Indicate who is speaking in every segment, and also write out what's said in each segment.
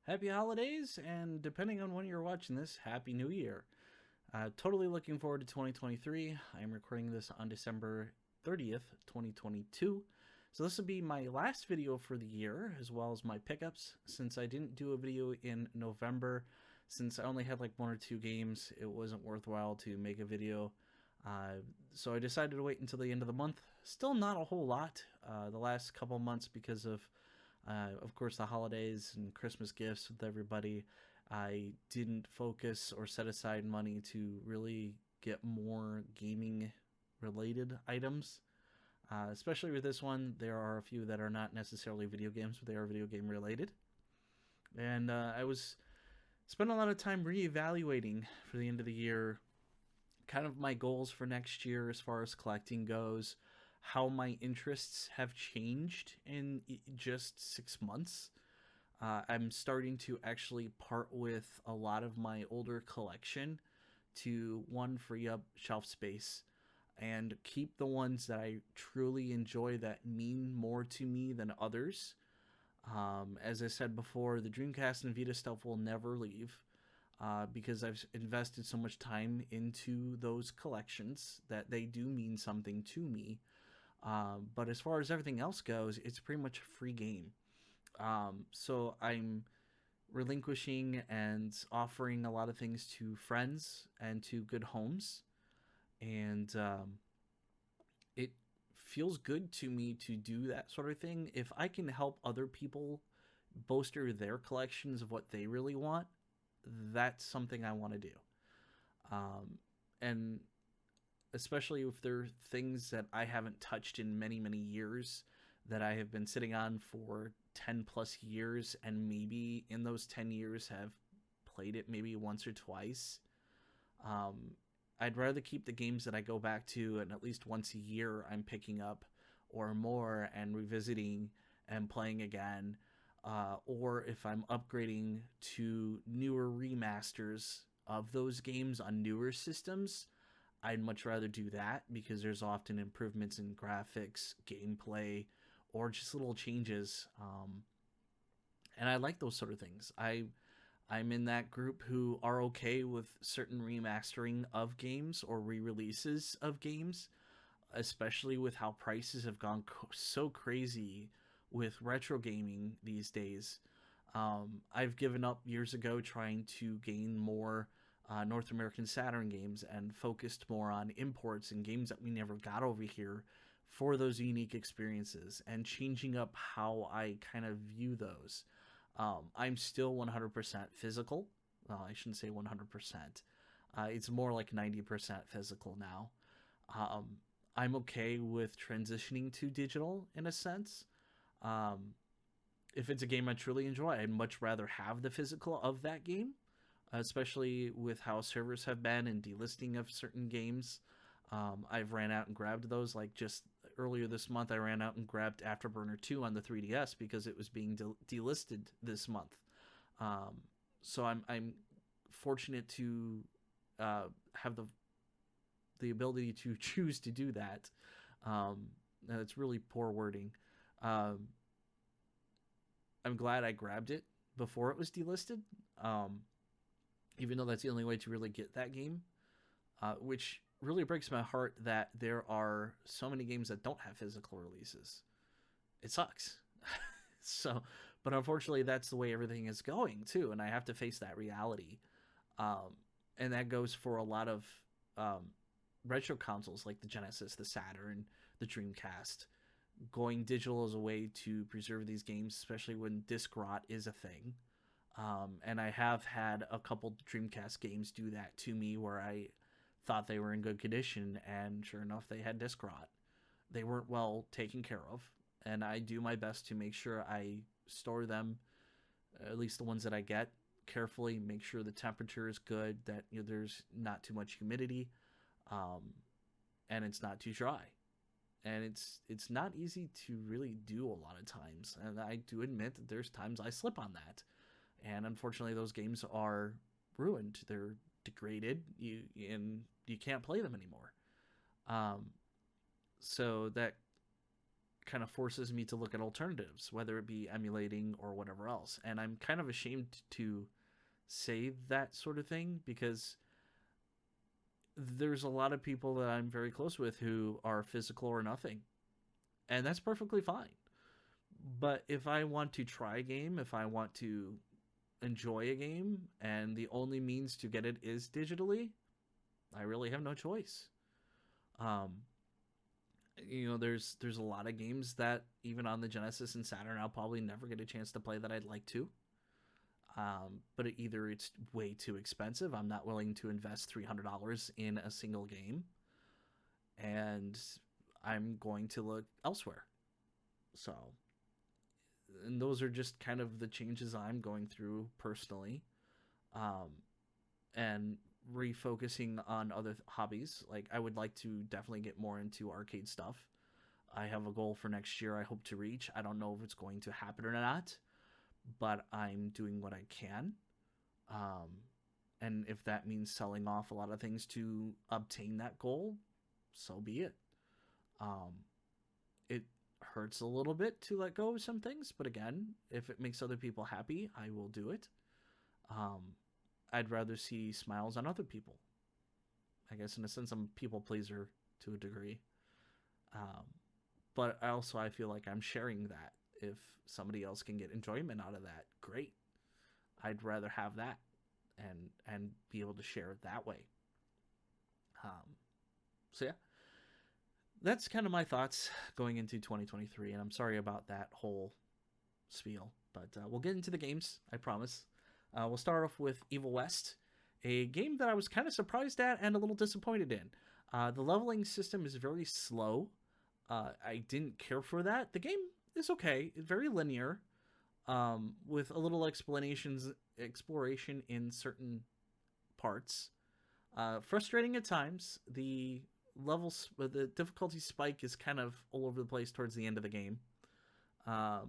Speaker 1: Happy holidays, and depending on when you're watching this, Happy New Year. Totally looking forward to 2023. I'm recording this on December 30th, 2022. So, this will be my last video for the year, as well as my pickups, since I didn't do a video in November. Since I only had like one or two games, it wasn't worthwhile to make a video. Uh, so, I decided to wait until the end of the month. Still not a whole lot the last couple months because of course, the holidays and Christmas gifts with everybody. I didn't focus or set aside money to really get more gaming related items. Especially with this one, there are a few that are not necessarily video games, but they are video game related. And I was spending a lot of time reevaluating for the end of the year, kind of my goals for next year as far as collecting goes, how my interests have changed in just 6 months. I'm starting to actually part with a lot of my older collection to one, free up shelf space and keep the ones that I truly enjoy that mean more to me than others. As I said before, the Dreamcast and Vita stuff will never leave because I've invested so much time into those collections that they do mean something to me. But as far as everything else goes, it's pretty much a free game. So I'm relinquishing and offering a lot of things to friends and to good homes. And it feels good to me to do that sort of thing. If I can help other people bolster their collections of what they really want, that's something I want to do. And especially if there are things that I haven't touched in many, many years that I have been sitting on for 10 plus years, and maybe in those 10 years have played it maybe once or twice. Um, I'd rather keep the games that I go back to, and at least once a year I'm picking up or more and revisiting and playing again. Or if I'm upgrading to newer remasters of those games on newer systems, I'd much rather do that because there's often improvements in graphics, gameplay, or just little changes. And I like those sort of things. I'm in that group who are okay with certain remastering of games or re-releases of games, especially with how prices have gone so crazy with retro gaming these days. I've given up years ago trying to gain more North American Saturn games and focused more on imports and games that we never got over here for those unique experiences and changing up how I kind of view those. I'm still 100% physical. Well, I shouldn't say 100%. It's more like 90% physical now. I'm okay with transitioning to digital in a sense. Um, if it's a game I truly enjoy, I'd much rather have the physical of that game, especially with how servers have been and delisting of certain games. I've ran out and grabbed those. Like just earlier this month, I ran out and grabbed Afterburner 2 on the 3DS because it was being delisted this month. Um, so I'm fortunate to have the ability to choose to do that. It's really poor wording. Um, I'm glad I grabbed it before it was delisted, um, even though that's the only way to really get that game. Which really breaks my heart that there are so many games that don't have physical releases. It sucks. So, but unfortunately, that's the way everything is going too, and I have to face that reality. Um, and that goes for a lot of um, retro consoles like the Genesis, the Saturn, the Dreamcast. Going digital is a way to preserve these games, especially when disc rot is a thing. And I have had a couple Dreamcast games do that to me where I thought they were in good condition, and sure enough, they had disc rot. They weren't well taken care of, and I do my best to make sure I store them, at least the ones that I get, carefully. Make sure the temperature is good, that there's not too much humidity, um, and it's not too dry. And it's not easy to really do a lot of times, and I do admit that there's times I slip on that, and unfortunately, those games are ruined. They're degraded. You can't play them anymore. Um, so that kind of forces me to look at alternatives, whether it be emulating or whatever else. And I'm kind of ashamed to say that sort of thing because there's a lot of people that I'm very close with who are physical or nothing. And that's perfectly fine. But if I want to try a game, if I want to enjoy a game, and the only means to get it is digitally, I really have no choice. Um, there's a lot of games that even on the Genesis and Saturn I'll probably never get a chance to play that I'd like to. But either it's way too expensive, I'm not willing to invest $300 in a single game, and I'm going to look elsewhere. So, and those are just kind of the changes I'm going through personally, and refocusing on other hobbies. Like, I would like to definitely get more into arcade stuff. I have a goal for next year I hope to reach. I don't know if it's going to happen or not, but I'm doing what I can. And if that means selling off a lot of things to obtain that goal, so be it. It hurts a little bit to let go of some things, but again, if it makes other people happy, I will do it. I'd rather see smiles on other people. I guess in a sense, I'm a people pleaser to a degree. But also I feel like I'm sharing that. If somebody else can get enjoyment out of that, great. I'd rather have that and be able to share it that way. So yeah, that's kind of my thoughts going into 2023, and I'm sorry about that whole spiel, but we'll get into the games, I promise. We'll start off with Evil West, a game that I was kind of surprised at and a little disappointed in. The leveling system is very slow. I didn't care for that. The game is okay. It's very linear, with a little exploration in certain parts. Frustrating at times. The difficulty spike is kind of all over the place towards the end of the game. But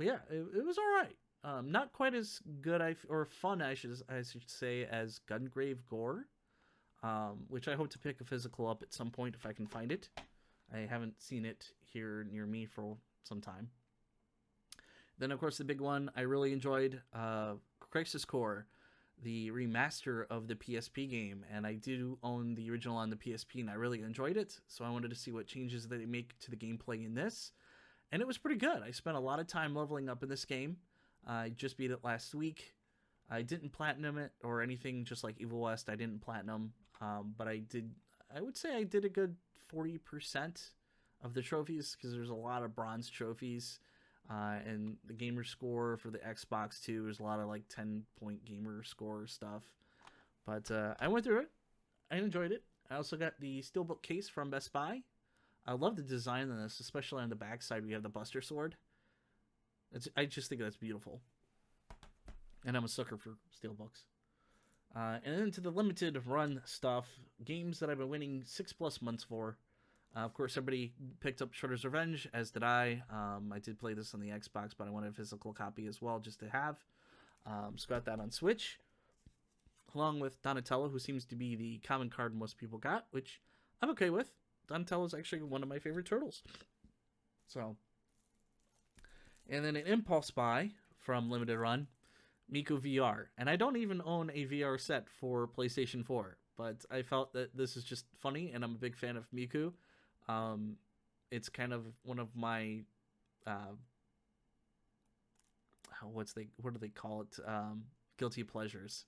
Speaker 1: yeah, it was all right. Not quite as good or fun, I should say, as Gungrave Gore, which I hope to pick a physical up at some point if I can find it. I haven't seen it here near me for some time. Then, of course, the big one I really enjoyed, Crisis Core, the remaster of the PSP game, and I do own the original on the PSP, and I really enjoyed it, so I wanted to see what changes they make to the gameplay in this, and it was pretty good. I spent a lot of time leveling up in this game. I just beat it last week. I didn't platinum it or anything, just like Evil West. I didn't platinum, but I would say I did a good 40% of the trophies, because there's a lot of bronze trophies, and the gamer score for the Xbox too. There's a lot of like 10-point gamer score stuff, but I went through it. I enjoyed it. I also got the Steelbook case from Best Buy. I love the design on this, especially on the back side. We have the Buster Sword. I just think that's beautiful, and I'm a sucker for Steelbooks. And then to the limited run stuff, games that I've been waiting 6+ months for. Of course, everybody picked up Shredder's Revenge, as did I. I did play this on the Xbox, but I wanted a physical copy as well, just to have. So got that on Switch, along with Donatello, who seems to be the common card most people got, which I'm okay with. Donatello is actually one of my favorite turtles. So, and then an impulse buy from Limited Run, Miku VR. And I don't even own a VR set for PlayStation 4, but I felt that this is just funny, and I'm a big fan of Miku. It's kind of one of my, what do they call it? Guilty pleasures.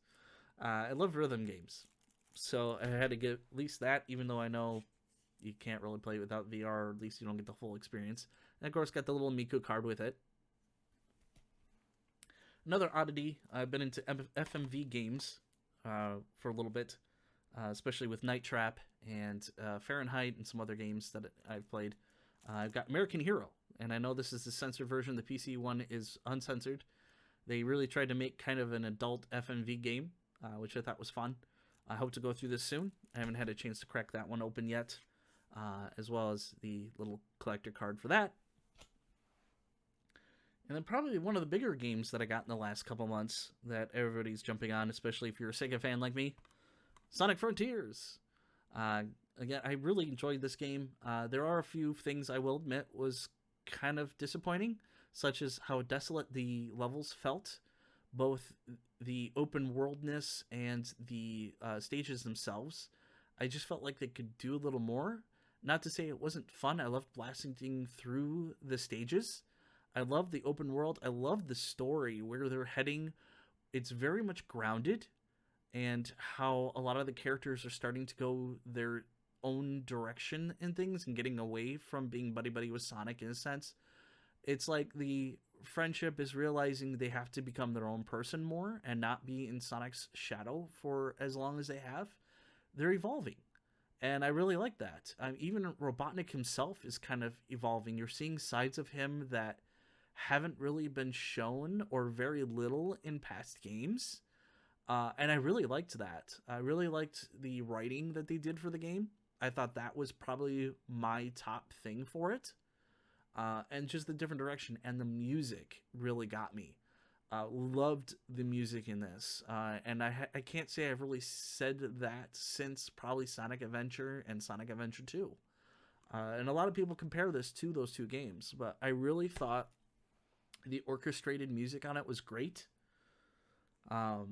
Speaker 1: I love rhythm games, so I had to get at least that, even though I know you can't really play it without VR, or at least you don't get the full experience. And of course, got the little Miku card with it. Another oddity, I've been into FMV games for a little bit, especially with Night Trap and Fahrenheit and some other games that I've played. I've got American Hero, and I know this is the censored version. The PC one is uncensored. They really tried to make kind of an adult FMV game, which I thought was fun. I hope to go through this soon. I haven't had a chance to crack that one open yet, as well as the little collector card for that. And then probably one of the bigger games that I got in the last couple months that everybody's jumping on, especially if you're a Sega fan like me, Sonic Frontiers. Again, I really enjoyed this game. There are a few things I will admit was kind of disappointing, such as how desolate the levels felt, both the open worldness and the stages themselves. I just felt like they could do a little more. Not to say it wasn't fun. I loved blasting through the stages. I love the open world. I love the story, where they're heading. It's very much grounded, and how a lot of the characters are starting to go their own direction in things and getting away from being buddy buddy with Sonic in a sense. It's like the friendship is realizing they have to become their own person more and not be in Sonic's shadow for as long as they have. They're evolving. And I really like that. Even Robotnik himself is kind of evolving. You're seeing sides of him that haven't really been shown, or very little, in past games. And I really liked that. I really liked the writing that they did for the game. I thought that was probably my top thing for it. And just the different direction, and the music really got me. Loved the music in this. And I can't say I've really said that since probably Sonic Adventure and Sonic Adventure 2. And a lot of people compare this to those two games, but I really thought the orchestrated music on it was great. I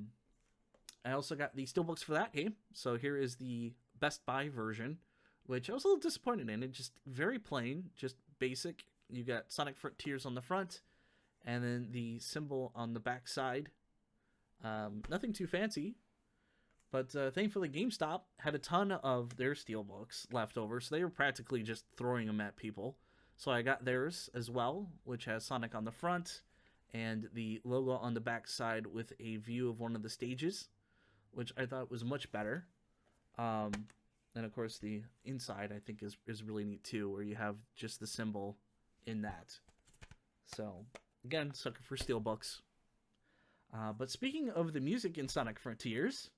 Speaker 1: also got the steelbooks for that game. So here is the Best Buy version, which I was a little disappointed in. It just very plain, just basic. You got Sonic Frontiers on the front, and then the symbol on the back side. Nothing too fancy, but thankfully GameStop had a ton of their steelbooks left over, so they were practically just throwing them at people. So I got theirs as well, which has Sonic on the front and the logo on the back side with a view of one of the stages, which I thought was much better. And of course the inside I think is really neat too, where you have just the symbol in that. So again, sucker for steelbooks. But speaking of the music in Sonic Frontiers,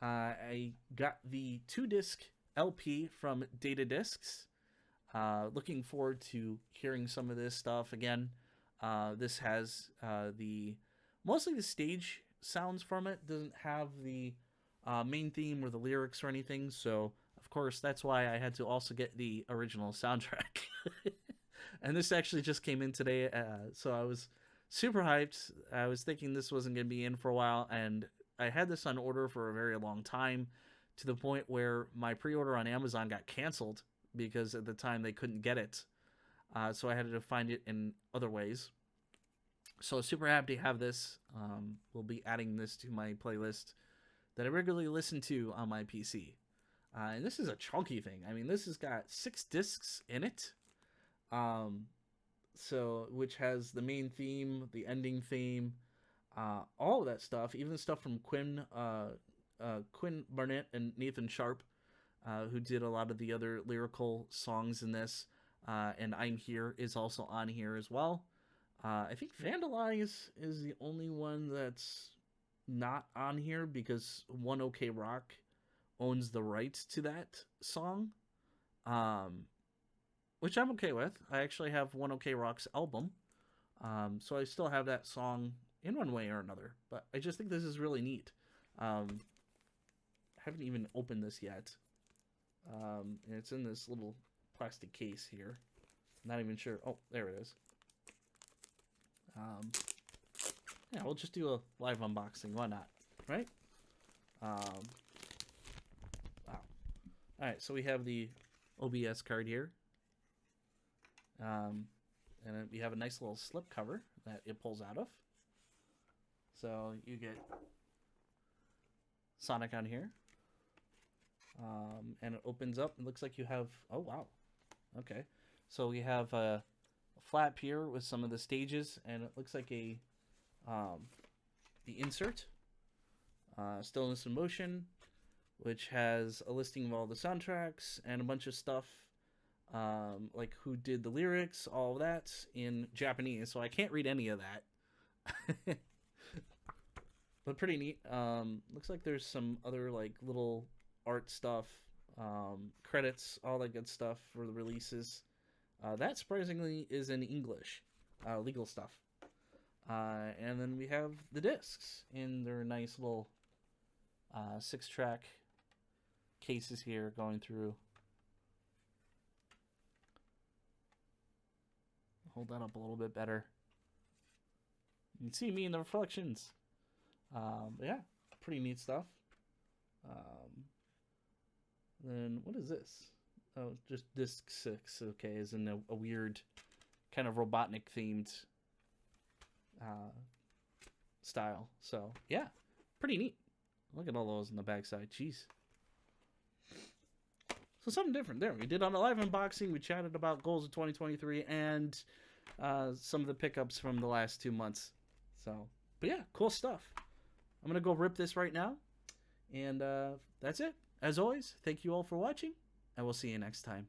Speaker 1: I got the 2-disc LP from Data Discs. Looking forward to hearing some of this stuff again. This has mostly the stage sounds from it. Doesn't have the main theme or the lyrics or anything. So of course that's why I had to also get the original soundtrack. And this actually just came in today, so I was super hyped. I was thinking this wasn't going to be in for a while, and I had this on order for a very long time, to the point where my pre-order on Amazon got canceled because at the time they couldn't get it. So I had to find it in other ways. So super happy to have this. We'll be adding this to my playlist that I regularly listen to on my PC. And this is a chunky thing. I mean, this has got 6 discs in it. So which has the main theme, the ending theme, all of that stuff, even stuff from Quinn Barnett and Nathan Sharp, who did a lot of the other lyrical songs in this. And I'm Here is also on here as well. I think Vandalize is the only one that's not on here because One OK Rock owns the rights to that song. Which I'm okay with. I actually have One OK Rock's album. So I still have that song in one way or another. But I just think this is really neat. I haven't even opened this yet. And it's in this little plastic case here. Not even sure. Oh, there it is. Yeah, we'll just do a live unboxing. Why not? Right? Wow. Alright, so we have the OBS card here. And we have a nice little slip cover that it pulls out of. So you get Sonic on here. And it opens up. It looks like you have... Oh, wow. Okay. So we have a flap here with some of the stages. And it looks like a... the insert. Stillness in Motion. Which has a listing of all the soundtracks and a bunch of stuff. Like who did the lyrics, all of that in Japanese, so I can't read any of that. But pretty neat. Looks like there's some other like little art stuff, credits, all that good stuff for the releases. That surprisingly is in English, legal stuff. And then we have the discs in their nice little 6-track cases here going through. hold that up a little bit better. You can see me in the reflections. Yeah, pretty neat stuff. Then what is this? Oh, just disc 6. Okay, is in a weird kind of Robotnik themed style. So yeah, pretty neat. Look at all those in the backside. Jeez. So something different there. We did on a live unboxing. We chatted about goals of 2023 and some of the pickups from the last 2 months. So, but yeah, cool stuff. I'm going to go rip this right now. And that's it. As always, thank you all for watching, and we'll see you next time.